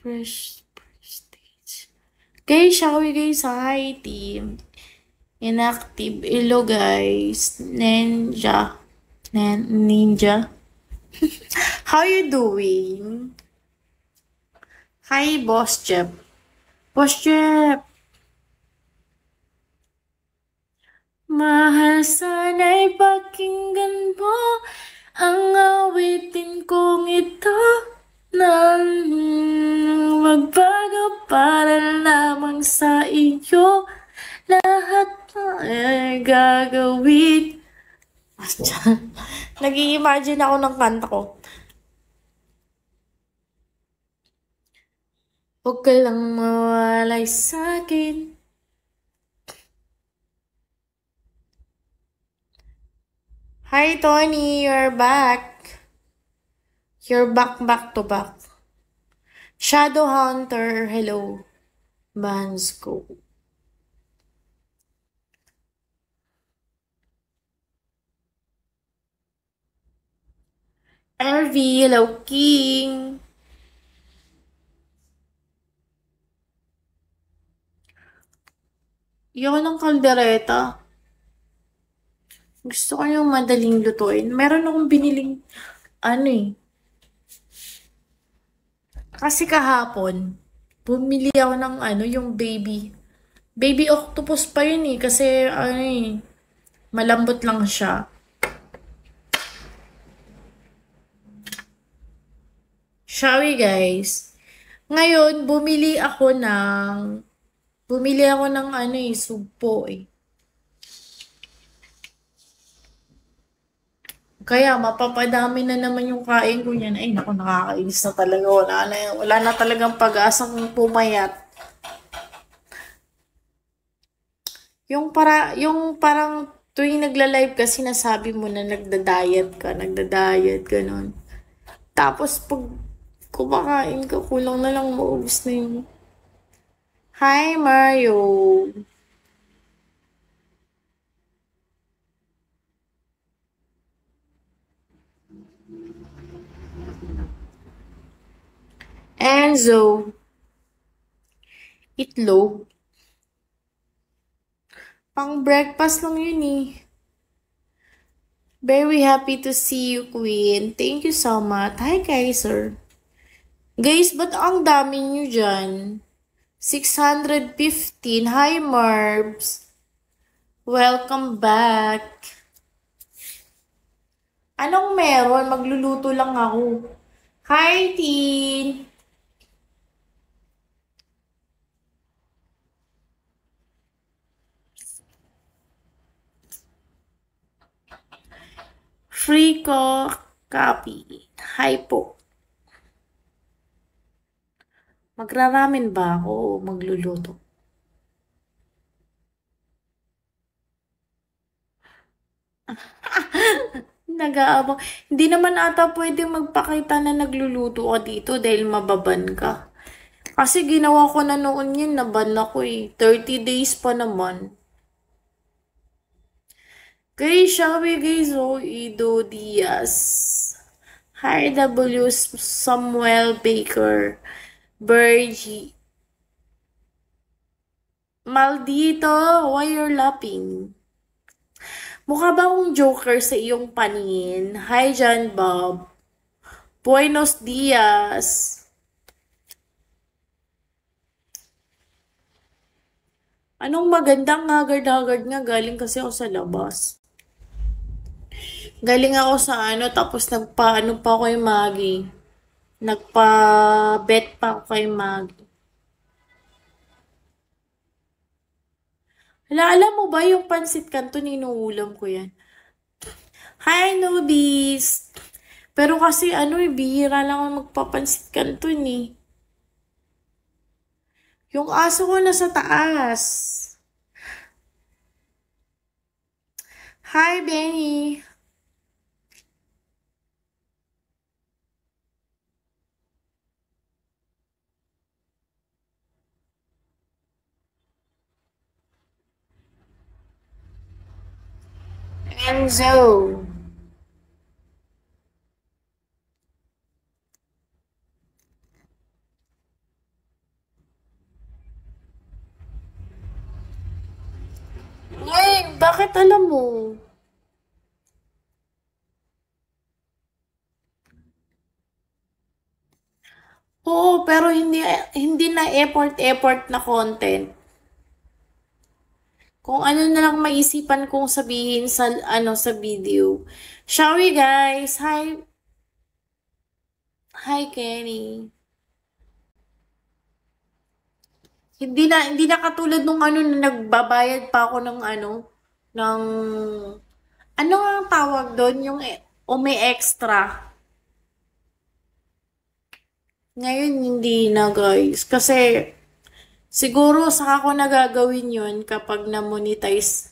Prestige. Guys, shall we guys? Hi, team. Inactive. Hello, guys. Ninja. How you doing? Hi, Boss Jeff. Boss Jeff. Mahal sana'y pakinggan mo ang awitin kong ito nang magbago para lamang sa iyo lahat ay gagawin. Nag-i-imagine ako ng kanta ko. Huwag ka lang mawalay sa'kin. Hi, Tony. You're back. You're back to back. Shadow Hunter. Hello. Bansko. RV. Hello, King. Yun ang kaldereta. Gusto ko yung madaling lutuin. Meron akong biniling, ano eh. Kasi kahapon, bumili ako ng ano, yung baby. Baby octopus pa yun eh. Kasi ano eh, malambot lang siya. Shall we guys? Ngayon, bumili ako ng ano eh, sugpo eh. Kaya mapapadami na naman yung kain ko niyan. Ay, naku, nakakainis na talaga. Wala na talagang pag-asang pumayat. Yung parang tuwing nagla-live ka, sinasabi mo na nagda-diet, ganun. Tapos pag kumakain ka, kulang na lang maubos na yun. Hi, Mario. Enzo. Itlog. Pang breakfast lang yun eh. Very happy to see you, Queen. Thank you so much. Hi, Kaiser. Guys, ba't ang dami nyo dyan? 615. Hi, Marbs. Welcome back. Anong meron? Magluluto lang ako. Hi, Teen. Free ko copy. Hi po. Magraramen ba ako o magluluto? Nag-aabang. Hindi naman ata pwede magpakita na nagluluto ka dito dahil mababan ka. Kasi ginawa ko na noon yun, naban ako eh. 30 days pa naman. Guys, sabi guys, oh, Ido Diaz. Hi, W. Samuel Baker. Bergie. Maldito, why you're laughing? Mukha ba akong joker sa iyong paningin? Hi, John Bob. Buenos dias. Anong magandang hagard-hagard nga, galing kasi ako sa labas. Galing ako sa ano, tapos nagpa-ano pa ako kay Maggie. Nagpa-bet pa ako kay Maggie. Hala, alam mo ba yung pansit canton, inuulam ko yan. Hi, newbies! Pero kasi ano eh, bihira lang ako magpapansit canton eh. Yung aso ko nasa taas. Hi, Benny! Enzo! Bakit alam mo? Oo, pero hindi na effort na content. Kung ano na lang maisipan kong sabihin sa sa video. Shall we guys? Hi Kenny. Hindi na katulad nung na nagbabayad pa ako ng ng ano nga ang tawag doon yung o may extra. Ngayon hindi na guys kasi siguro saka ko nagagawin yun kapag na-monetize